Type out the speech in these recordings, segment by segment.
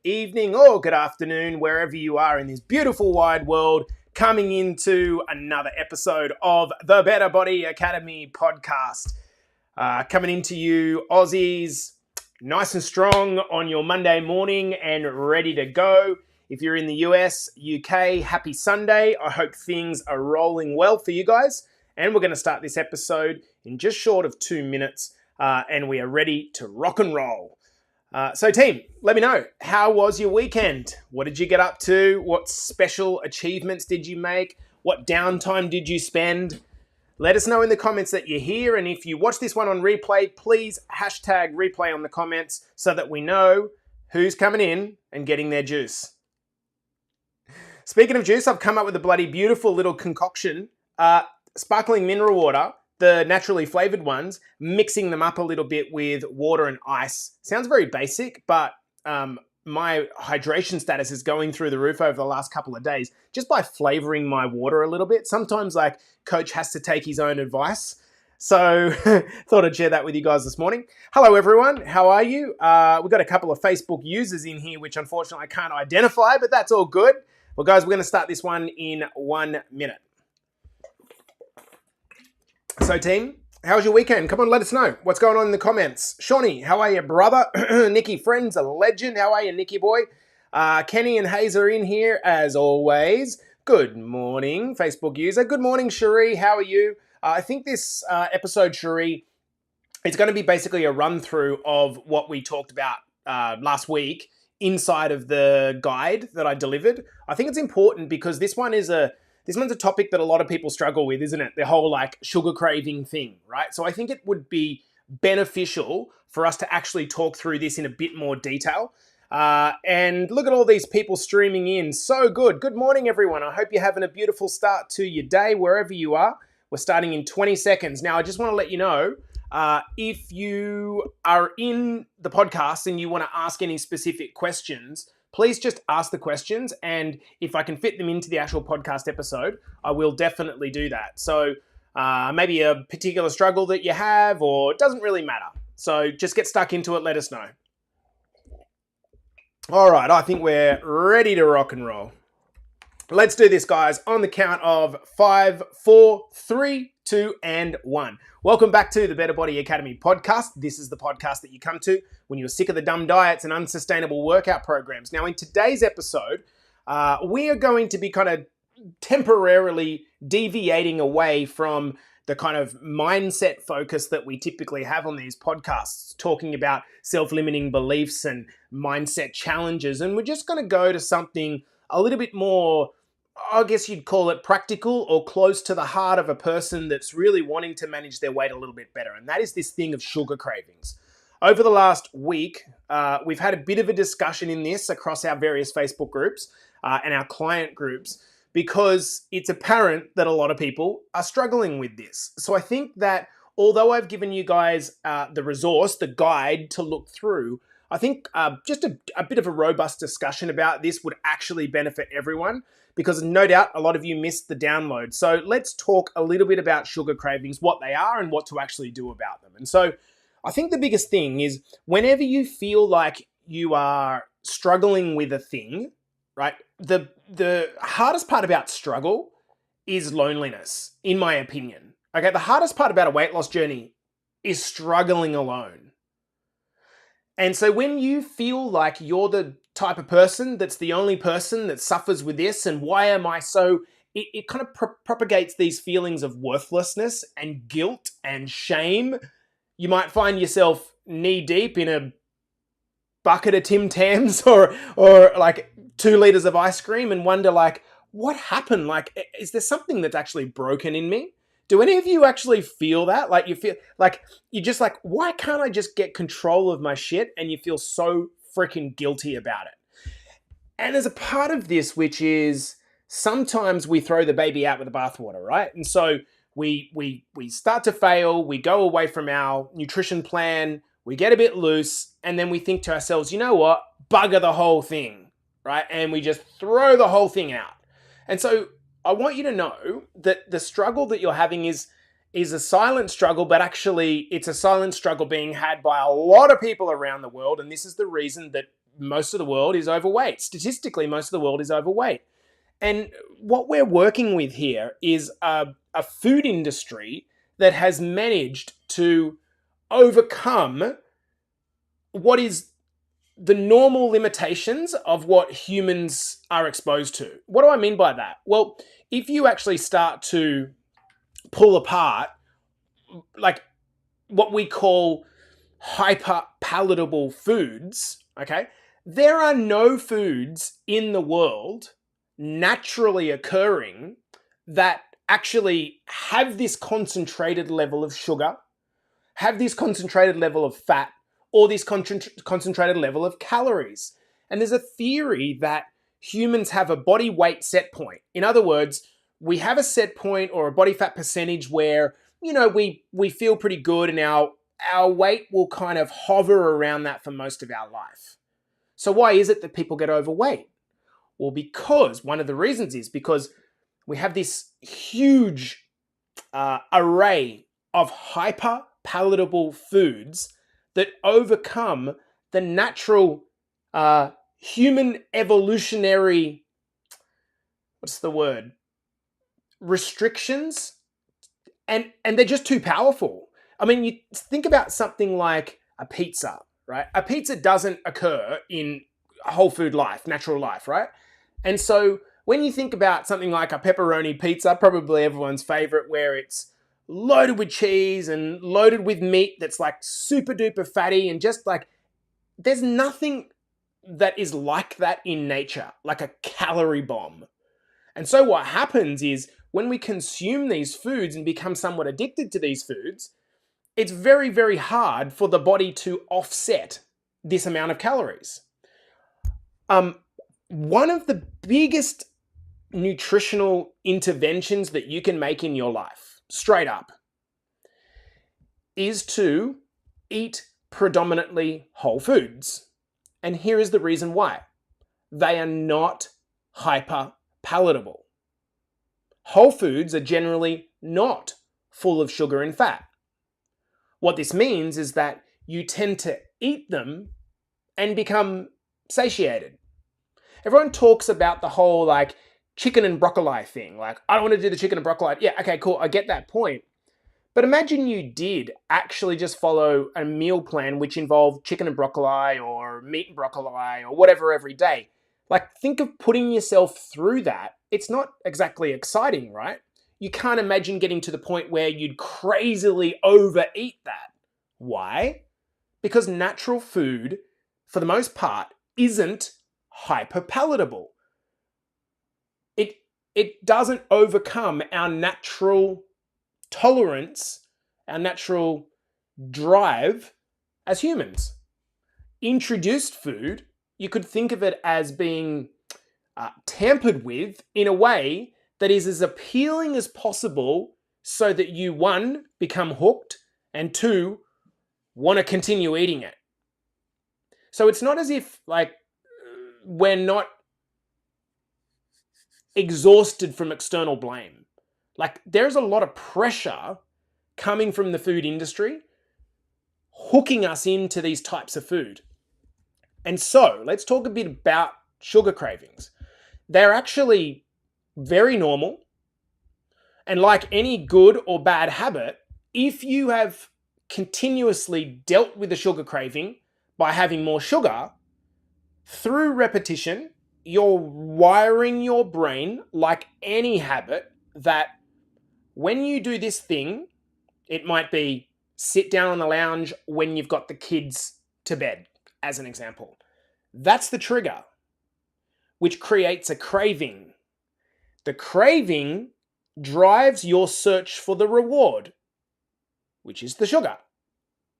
Evening or good afternoon, wherever you are in this beautiful wide world, coming into another episode of the Better Body Academy podcast. Coming into you, Aussies, nice and strong on your Monday morning and ready to go. If you're in the US, UK, happy Sunday. I hope things are rolling well for you guys. And we're going to start this episode in just short of 2 minutes, and we are ready to rock and roll. So team, let me know, how was your weekend? What did you get up to? What special achievements did you make? What downtime did you spend? Let us know in the comments that you're here, and if you watch this one on replay, please hashtag replay on the comments so that we know who's coming in and getting their juice. Speaking of juice, I've come up with a bloody beautiful little concoction. Sparkling mineral water, the naturally flavored ones, mixing them up a little bit with water and ice. Sounds very basic, but my hydration status is going through the roof over the last couple of days just by flavoring my water a little bit. Sometimes like coach has to take his own advice. So thought I'd share that with you guys this morning. Hello everyone, how are you? We've got a couple of Facebook users in here, which unfortunately I can't identify, but that's all good. Well guys, we're gonna start this one in 1 minute. So team, how was your weekend? Come on, let us know. What's going on in the comments? Shawnee, how are you, brother? Nikki, friend's a legend. How are you, Nikki boy? Kenny and Hayes are in here as always. Good morning, Facebook user. Good morning, Cherie. How are you? I think this episode, Cherie, it's going to be basically a run through of what we talked about last week inside of the guide that I delivered. I think it's important because this one's a topic that a lot of people struggle with, isn't it? The whole like sugar craving thing, right? So I think it would be beneficial for us to actually talk through this in a bit more detail. And look at all these people streaming in. So good. Good morning, everyone. I hope you're having a beautiful start to your day wherever you are. We're starting in 20 seconds. Now, I just want to let you know, if you are in the podcast and you want to ask any specific questions, please just ask the questions, and if I can fit them into the actual podcast episode, I will definitely do that. So maybe a particular struggle that you have, or it doesn't really matter. So just get stuck into it, let us know. All right, I think we're ready to rock and roll. Let's do this, guys, on the count of 5, 4, 3, 2, and 1. Welcome back to the Better Body Academy podcast. This is the podcast that you come to when you're sick of the dumb diets and unsustainable workout programs. Now, in today's episode, we are going to be kind of temporarily deviating away from the kind of mindset focus that we typically have on these podcasts, talking about self-limiting beliefs and mindset challenges. And we're just going to go to something a little bit more, I guess you'd call it practical or close to the heart of a person that's really wanting to manage their weight a little bit better. And that is this thing of sugar cravings. Over the last week, we've had a bit of a discussion in this across our various Facebook groups and our client groups, because it's apparent that a lot of people are struggling with this. So I think that although I've given you guys the resource, the guide to look through, I think just a bit of a robust discussion about this would actually benefit everyone, because no doubt a lot of you missed the download. So let's talk a little bit about sugar cravings, what they are and what to actually do about them. And so I think the biggest thing is whenever you feel like you are struggling with a thing, right? The hardest part about struggle is loneliness, in my opinion. Okay, the hardest part about a weight loss journey is struggling alone. And so when you feel like you're the type of person that's the only person that suffers with this, and why am I so, it kind of propagates these feelings of worthlessness and guilt and shame. You might find yourself knee deep in a bucket of Tim Tams or like 2 liters of ice cream and wonder like, what happened? Like, is there something that's actually broken in me? Do any of you actually feel that? Like you feel like you're just like, why can't I just get control of my shit? And you feel so freaking guilty about it. And there's a part of this which is sometimes we throw the baby out with the bathwater, right? And so we start to fail, we go away from our nutrition plan, we get a bit loose, and then we think to ourselves, you know what? Bugger the whole thing, right? And we just throw the whole thing out. And so I want you to know that the struggle that you're having is a silent struggle, but actually it's a silent struggle being had by a lot of people around the world. And this is the reason that most of the world is overweight. Statistically, most of the world is overweight. And what we're working with here is a food industry that has managed to overcome what is the normal limitations of what humans are exposed to. What do I mean by that? Well, if you actually start to pull apart like what we call hyper palatable foods, okay, there are no foods in the world naturally occurring that actually have this concentrated level of sugar, have this concentrated level of fat, or this concentrated level of calories. And there's a theory that humans have a body weight set point. In other words, we have a set point or a body fat percentage where, you know, we feel pretty good, and our weight will kind of hover around that for most of our life. So why is it that people get overweight? Well, because one of the reasons is because we have this huge array of hyper palatable foods that overcome the natural human evolutionary, restrictions, and they're just too powerful. I mean, you think about something like a pizza, right? A pizza doesn't occur in whole food life, natural life, right? And so when you think about something like a pepperoni pizza, probably everyone's favorite, where it's loaded with cheese and loaded with meat that's like super duper fatty, and just like, there's nothing that is like that in nature, like a calorie bomb. And so what happens is when we consume these foods and become somewhat addicted to these foods, it's very, very hard for the body to offset this amount of calories. One of the biggest nutritional interventions that you can make in your life, straight up, is to eat predominantly whole foods. And here is the reason why. They are not hyper palatable. Whole foods are generally not full of sugar and fat. What this means is that you tend to eat them and become satiated. Everyone talks about the whole like chicken and broccoli thing. Like, I don't want to do the chicken and broccoli. Yeah, okay, cool. I get that point. But imagine you did actually just follow a meal plan which involved chicken and broccoli or meat and broccoli or whatever every day. Like, think of putting yourself through that. It's not exactly exciting, right? You can't imagine getting to the point where you'd crazily overeat that. Why? Because natural food, for the most part, isn't hyperpalatable. It doesn't overcome our natural tolerance, our natural drive as humans. Introduced food, you could think of it as being tampered with in a way that is as appealing as possible so that you, one, become hooked, and two, want to continue eating it. So it's not as if like we're not exhausted from external blame. Like, there's a lot of pressure coming from the food industry hooking us into these types of food. And so let's talk a bit about sugar cravings. They're actually very normal. And like any good or bad habit, if you have continuously dealt with the sugar craving by having more sugar, through repetition, you're wiring your brain like any habit that when you do this thing, it might be sit down on the lounge when you've got the kids to bed, as an example. That's the trigger, which creates a craving. The craving drives your search for the reward, which is the sugar.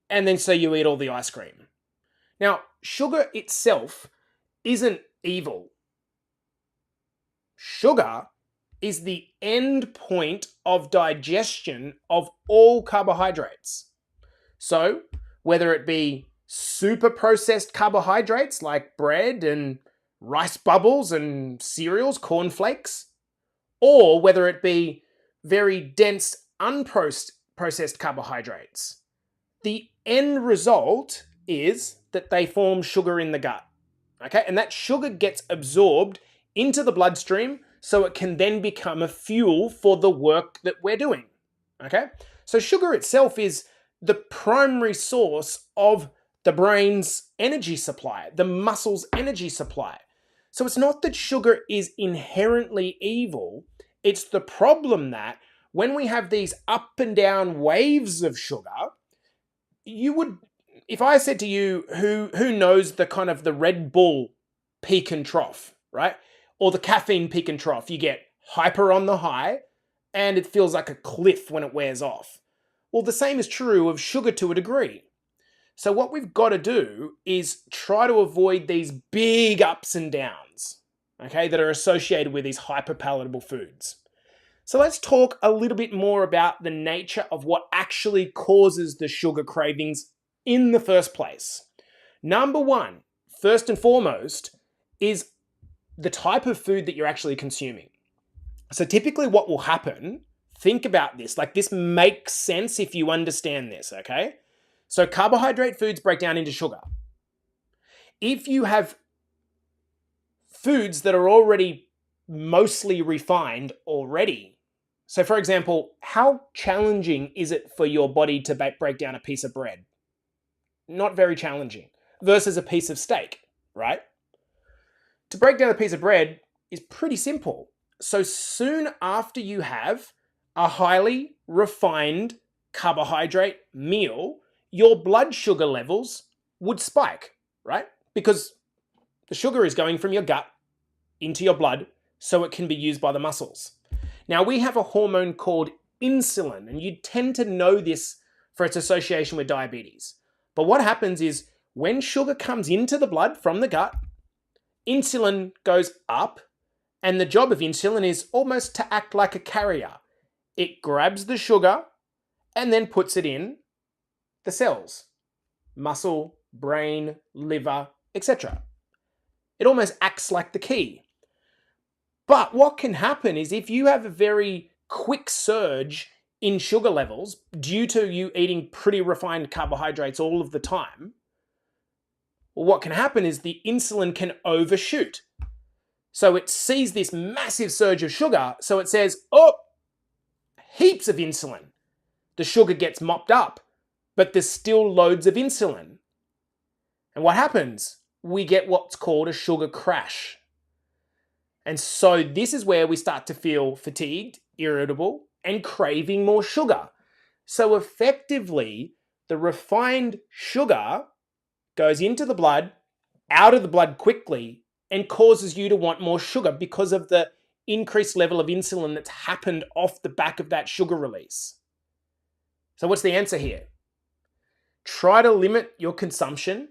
And then so you eat all the ice cream. Now, sugar itself isn't evil. Sugar is the end point of digestion of all carbohydrates. So, whether it be super processed carbohydrates like bread and rice bubbles and cereals, cornflakes, or whether it be very dense unprocessed carbohydrates, the end result is that they form sugar in the gut. Okay, and that sugar gets absorbed into the bloodstream so it can then become a fuel for the work that we're doing. Okay, so sugar itself is the primary source of the brain's energy supply, the muscle's energy supply. So it's not that sugar is inherently evil, it's the problem that when we have these up and down waves of sugar, you would, if I said to you, who knows the kind of the Red Bull peak and trough, right? Or the caffeine peak and trough, you get hyper on the high and it feels like a cliff when it wears off. Well, the same is true of sugar to a degree. So what we've got to do is try to avoid these big ups and downs, okay, that are associated with these hyperpalatable foods. So let's talk a little bit more about the nature of what actually causes the sugar cravings in the first place. Number one, first and foremost, is the type of food that you're actually consuming. So typically what will happen, think about this, like this makes sense if you understand this, okay? So carbohydrate foods break down into sugar. If you have foods that are already mostly refined already, so for example, how challenging is it for your body to break down a piece of bread? Not very challenging versus a piece of steak, right? To break down a piece of bread is pretty simple. So soon after you have a highly refined carbohydrate meal, your blood sugar levels would spike, right? Because the sugar is going from your gut into your blood so it can be used by the muscles. Now, we have a hormone called insulin, and you tend to know this for its association with diabetes. But what happens is when sugar comes into the blood from the gut, insulin goes up, and the job of insulin is almost to act like a carrier. It grabs the sugar and then puts it in the cells, muscle, brain, liver, etc. It almost acts like the key. But what can happen is if you have a very quick surge in sugar levels due to you eating pretty refined carbohydrates all of the time, well, what can happen is the insulin can overshoot. So it sees this massive surge of sugar, so it says, oh, heaps of insulin. The sugar gets mopped up, but there's still loads of insulin. And what happens? We get what's called a sugar crash. And so this is where we start to feel fatigued, irritable, and craving more sugar. So effectively, the refined sugar goes into the blood, out of the blood quickly, and causes you to want more sugar because of the increased level of insulin that's happened off the back of that sugar release. So what's the answer here? Try to limit your consumption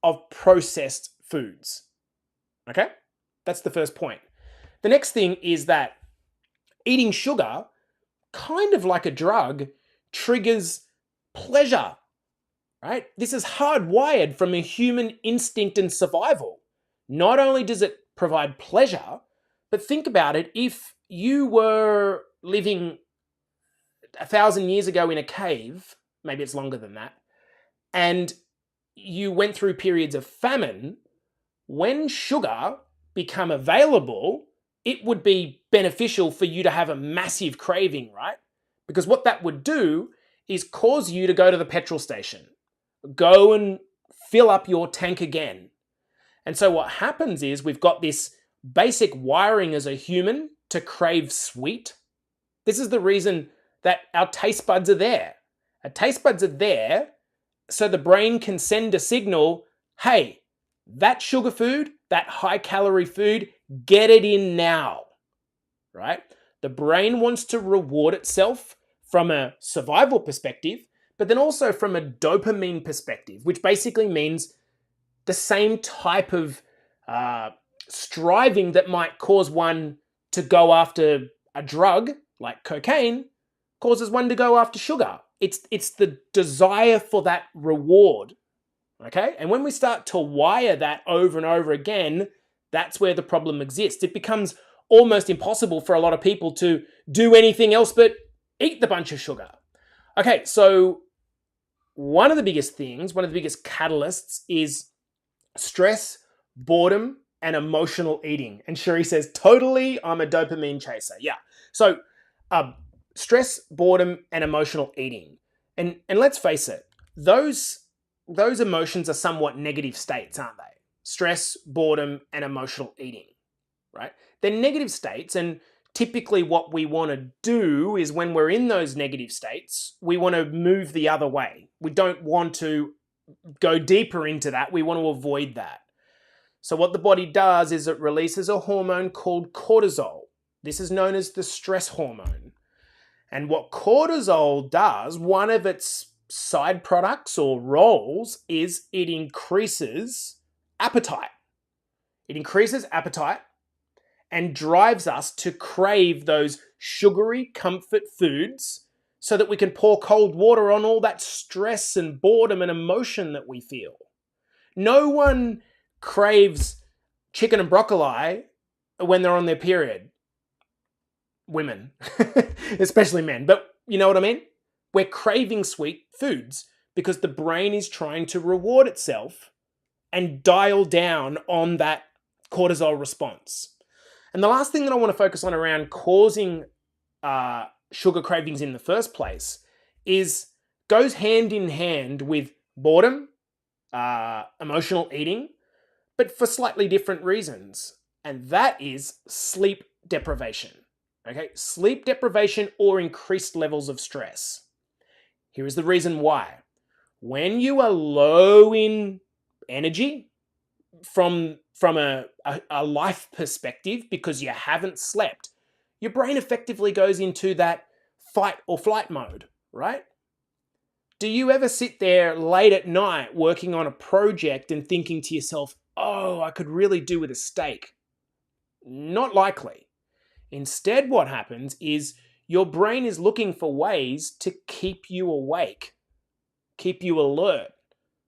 of processed foods. Okay? That's the first point. The next thing is that eating sugar, kind of like a drug, triggers pleasure, right? This is hardwired from a human instinct and survival. Not only does it provide pleasure, but think about it. If you were living 1,000 years ago in a cave, maybe it's longer than that, and you went through periods of famine, when sugar become available, it would be beneficial for you to have a massive craving, right? Because what that would do is cause you to go to the petrol station, go and fill up your tank again. And so what happens is we've got this basic wiring as a human to crave sweet. This is the reason that our taste buds are there. Our taste buds are there so the brain can send a signal, hey, that sugar food, that high calorie food, get it in now, right? The brain wants to reward itself from a survival perspective, but then also from a dopamine perspective, which basically means the same type of striving that might cause one to go after a drug like cocaine causes one to go after sugar. It's the desire for that reward, okay? And when we start to wire that over and over again, that's where the problem exists. It becomes almost impossible for a lot of people to do anything else but eat the bunch of sugar. Okay, so one of the biggest things, one of the biggest catalysts is stress, boredom, and emotional eating. And Cherie says, totally, I'm a dopamine chaser. Yeah. So stress, boredom, and emotional eating. And let's face it, those emotions are somewhat negative states, aren't they? Stress, boredom, and emotional eating, right? They're negative states, and typically what we want to do is when we're in those negative states, we want to move the other way. We don't want to go deeper into that. We want to avoid that. So what the body does is it releases a hormone called cortisol. This is known as the stress hormone. And what cortisol does, one of its side products or roles, is it increases appetite. It increases appetite and drives us to crave those sugary comfort foods so that we can pour cold water on all that stress and boredom and emotion that we feel. No one craves chicken and broccoli when they're on their period. Women, especially men, but you know what I mean? We're craving sweet foods because the brain is trying to reward itself and dial down on that cortisol response. And the last thing that I want to focus on around causing sugar cravings in the first place goes hand in hand with boredom, emotional eating, but for slightly different reasons. And that is sleep deprivation. Okay, sleep deprivation or increased levels of stress. Here is the reason why. When you are low in energy from a life perspective because you haven't slept, your brain effectively goes into that fight or flight mode, right? Do you ever sit there late at night working on a project and thinking to yourself, oh, I could really do with a steak? Not likely. Instead, what happens is your brain is looking for ways to keep you awake, keep you alert.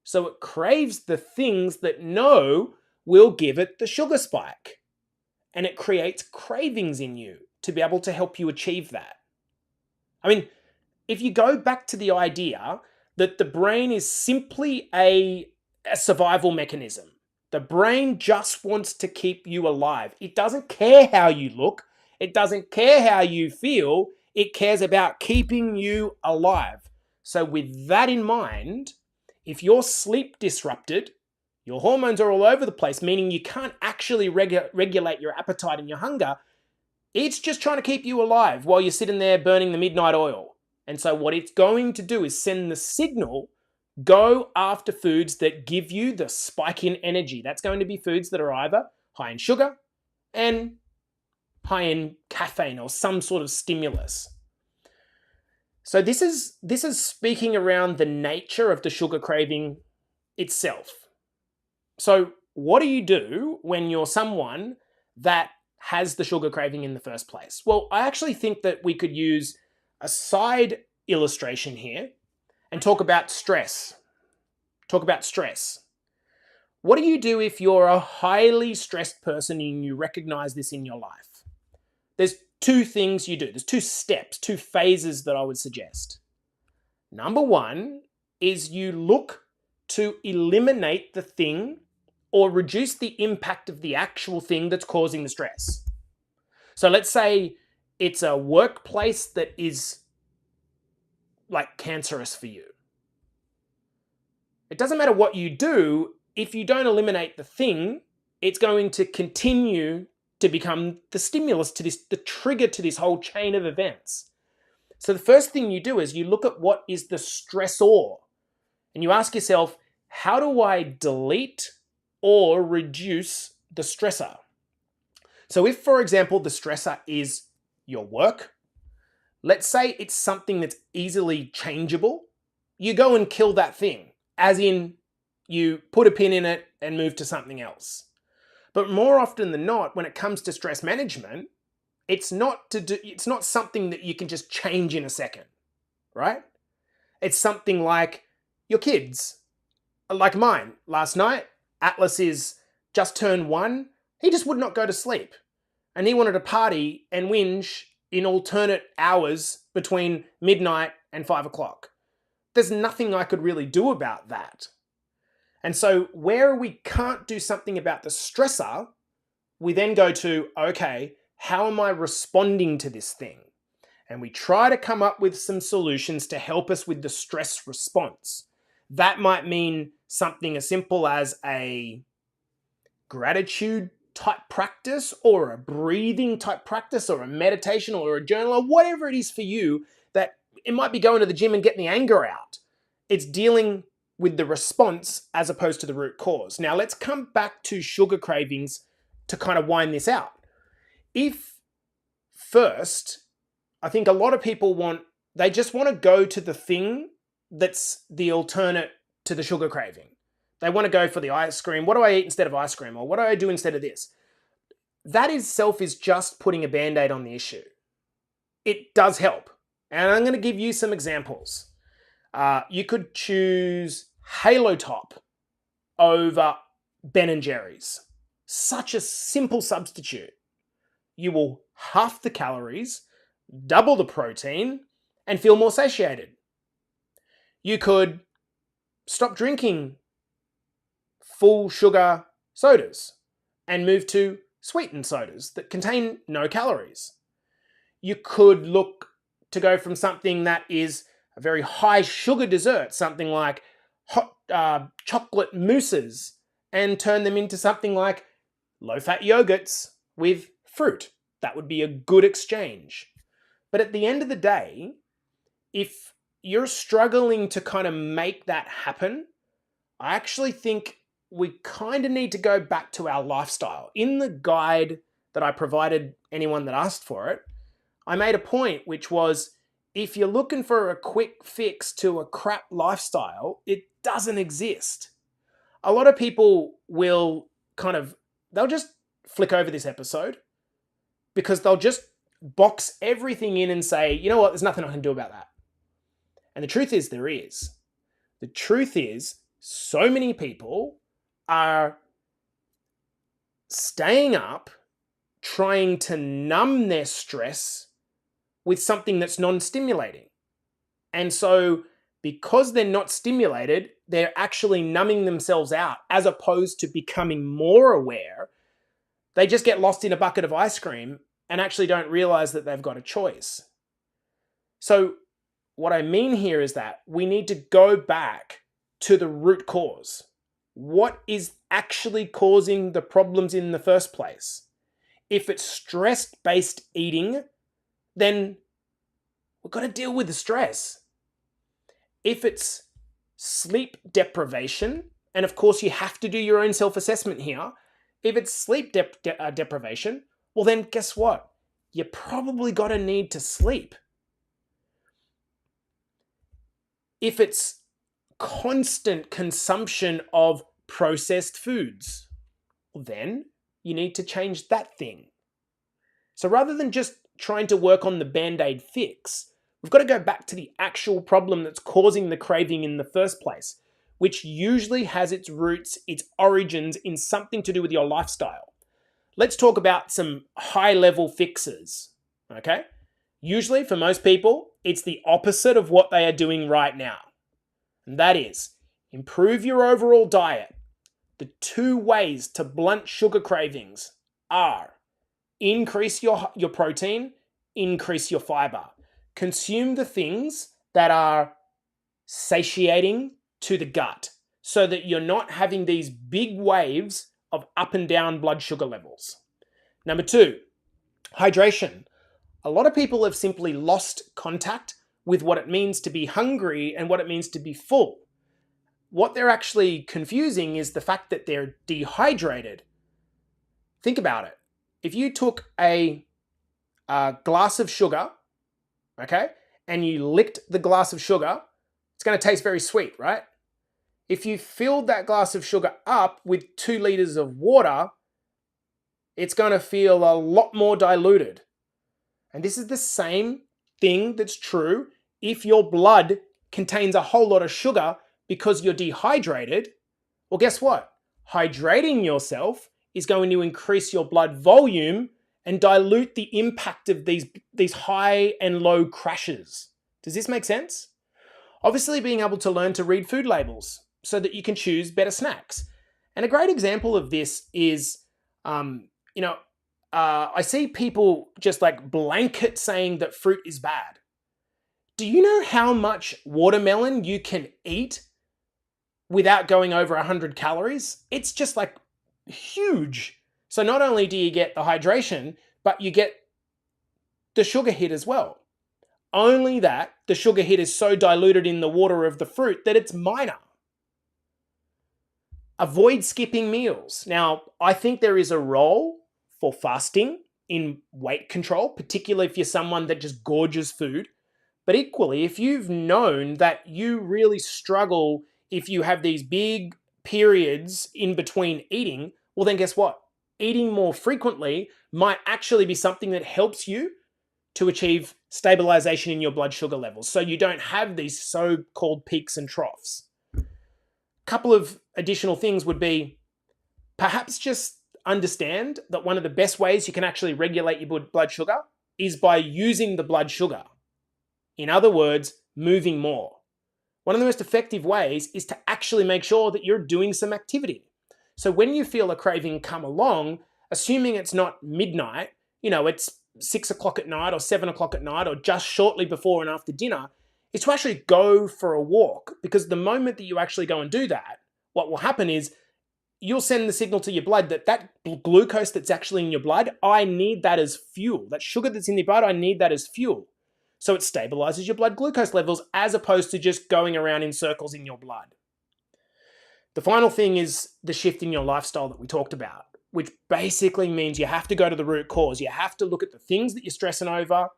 So it craves the things that know will give it the sugar spike. And it creates cravings in you to be able to help you achieve that. I mean, if you go back to the idea that the brain is simply a survival mechanism, the brain just wants to keep you alive. It doesn't care how you look. It doesn't care how you feel. It cares about keeping you alive. So with that in mind, if you're sleep disrupted, your hormones are all over the place, meaning you can't actually regulate your appetite and your hunger. It's just trying to keep you alive while you're sitting there burning the midnight oil. And so what it's going to do is send the signal, go after foods that give you the spike in energy. That's going to be foods that are either high in sugar and high in caffeine or some sort of stimulus. So this is speaking around the nature of the sugar craving itself. So what do you do when you're someone that has the sugar craving in the first place? Well, I actually think that we could use a side illustration here and talk about stress. What do you do if you're a highly stressed person and you recognize this in your life? There's two things you do. There's two steps, two phases that I would suggest. Number one is you look to eliminate the thing or reduce the impact of the actual thing that's causing the stress. So let's say it's a workplace that is like cancerous for you. It doesn't matter what you do, if you don't eliminate the thing, it's going to continue to become the stimulus to this, the trigger to this whole chain of events. So the first thing you do is you look at what is the stressor and you ask yourself, how do I delete or reduce the stressor? So if, for example, the stressor is your work, let's say it's something that's easily changeable, you go and kill that thing, as in you put a pin in it and move to something else. But more often than not, when it comes to stress management, it's not something that you can just change in a second, right? It's something like your kids, like mine. Last night, Atlas is just turned 1. He just would not go to sleep. And he wanted to party and whinge in alternate hours between midnight and 5 o'clock. There's nothing I could really do about that. And so where we can't do something about the stressor, we then go to, okay, how am I responding to this thing? And we try to come up with some solutions to help us with the stress response. That might mean something as simple as a gratitude type practice, or a breathing type practice, or a meditation, or a journal, or whatever it is for you. That it might be going to the gym and getting the anger out. It's dealing with the response as opposed to the root cause. Now let's come back to sugar cravings to kind of wind this out. If first, I think a lot of people they just want to go to the thing that's the alternate to the sugar craving. They want to go for the ice cream. What do I eat instead of ice cream? Or what do I do instead of this? That itself is just putting a Band-Aid on the issue. It does help. And I'm going to give you some examples. You could choose Halo Top over Ben & Jerry's. Such a simple substitute. You will half the calories, double the protein, and feel more satiated. You could stop drinking full sugar sodas and move to sweetened sodas that contain no calories. You could look to go from something that is a very high sugar dessert, something like hot chocolate mousses, and turn them into something like low-fat yogurts with fruit. That would be a good exchange. But at the end of the day, if you're struggling to kind of make that happen, I actually think we kind of need to go back to our lifestyle. In the guide that I provided anyone that asked for it, I made a point, which was, if you're looking for a quick fix to a crap lifestyle, it doesn't exist. A lot of people will they'll just flick over this episode because they'll just box everything in and say, you know what, there's nothing I can do about that. And the truth is, there is. The truth is, so many people are staying up trying to numb their stress with something that's non-stimulating. And so because they're not stimulated, they're actually numbing themselves out as opposed to becoming more aware. They just get lost in a bucket of ice cream and actually don't realize that they've got a choice. So what I mean here is that we need to go back to the root cause. What is actually causing the problems in the first place? If it's stress-based eating, then we've got to deal with the stress. If it's sleep deprivation, and of course you have to do your own self-assessment here. If it's sleep deprivation, well then guess what? You probably got to need to sleep. If it's constant consumption of processed foods, well then you need to change that thing. So rather than just trying to work on the Band-Aid fix, we've got to go back to the actual problem that's causing the craving in the first place, which usually has its roots, its origins in something to do with your lifestyle. Let's talk about some high-level fixes, okay? Usually, for most people, it's the opposite of what they are doing right now. And that is, improve your overall diet. The two ways to blunt sugar cravings are increase your protein, increase your fiber. Consume the things that are satiating to the gut so that you're not having these big waves of up and down blood sugar levels. Number two, hydration. A lot of people have simply lost contact with what it means to be hungry and what it means to be full. What they're actually confusing is the fact that they're dehydrated. Think about it. If you took a glass of sugar, okay, and you licked the glass of sugar, it's going to taste very sweet, right? If you filled that glass of sugar up with 2 liters of water, it's going to feel a lot more diluted. And this is the same thing that's true if your blood contains a whole lot of sugar because you're dehydrated. Well, guess what? Hydrating yourself is going to increase your blood volume and dilute the impact of these high and low crashes. Does this make sense? Obviously, being able to learn to read food labels so that you can choose better snacks. And a great example of this is, I see people just like blanket saying that fruit is bad. Do you know how much watermelon you can eat without going over 100 calories? It's just like huge. So not only do you get the hydration, but you get the sugar hit as well. Only that the sugar hit is so diluted in the water of the fruit that it's minor. Avoid skipping meals. Now, I think there is a role for fasting in weight control, particularly if you're someone that just gorges food. But equally, if you've known that you really struggle if you have these big periods in between eating, well, then guess what? Eating more frequently might actually be something that helps you to achieve stabilization in your blood sugar levels, so you don't have these so-called peaks and troughs. A couple of additional things would be perhaps just understand that one of the best ways you can actually regulate your blood sugar is by using the blood sugar. In other words, moving more. One of the most effective ways is to actually make sure that you're doing some activity. So when you feel a craving come along, assuming it's not midnight, it's 6 o'clock at night or 7 o'clock at night or just shortly before and after dinner, is to actually go for a walk. Because the moment that you actually go and do that, what will happen is you'll send the signal to your blood that glucose that's actually in your blood, I need that as fuel. That sugar that's in your blood, I need that as fuel. So it stabilizes your blood glucose levels as opposed to just going around in circles in your blood. The final thing is the shift in your lifestyle that we talked about, which basically means you have to go to the root cause. You have to look at the things that you're stressing over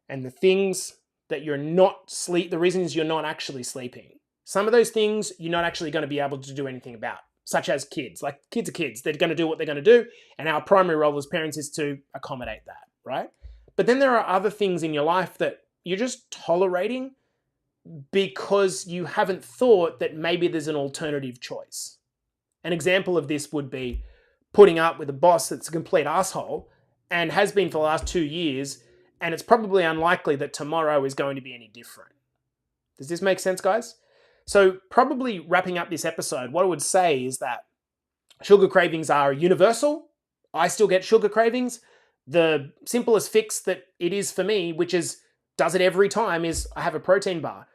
and the things that the reasons you're not actually sleeping. Some of those things you're not actually going to be able to do anything about, such as kids. Like kids are kids. They're going to do what they're going to do. And our primary role as parents is to accommodate that, right? But then there are other things in your life that you're just tolerating because you haven't thought that maybe there's an alternative choice. An example of this would be putting up with a boss that's a complete asshole and has been for the last 2 years, and it's probably unlikely that tomorrow is going to be any different. Does this make sense, guys? So probably wrapping up this episode, what I would say is that sugar cravings are universal. I still get sugar cravings. The simplest fix that it is for me, which does it every time, is I have a protein bar.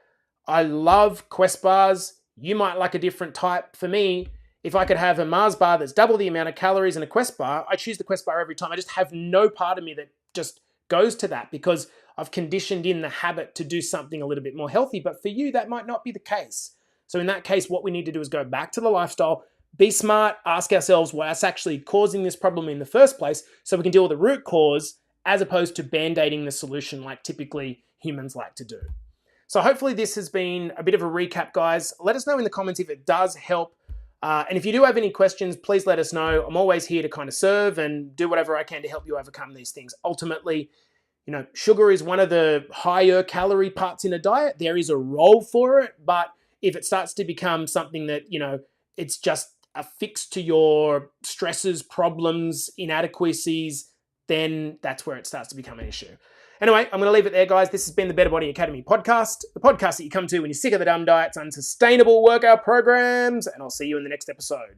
I love Quest bars. You might like a different type. For me, if I could have a Mars bar that's double the amount of calories in a Quest bar, I choose the Quest bar every time. I just have no part of me that just goes to that because I've conditioned in the habit to do something a little bit more healthy. But for you, that might not be the case. So in that case, what we need to do is go back to the lifestyle, be smart, ask ourselves what's actually causing this problem in the first place so we can deal with the root cause as opposed to band-aiding the solution like typically humans like to do. So hopefully this has been a bit of a recap, guys. Let us know in the comments if it does help. And if you do have any questions, please let us know. I'm always here to kind of serve and do whatever I can to help you overcome these things. Ultimately, sugar is one of the higher calorie parts in a diet. There is a role for it, but if it starts to become something that, it's just a fix to your stresses, problems, inadequacies, then that's where it starts to become an issue. Anyway, I'm going to leave it there, guys. This has been the Better Body Academy podcast, the podcast that you come to when you're sick of the dumb diets, unsustainable workout programs, and I'll see you in the next episode.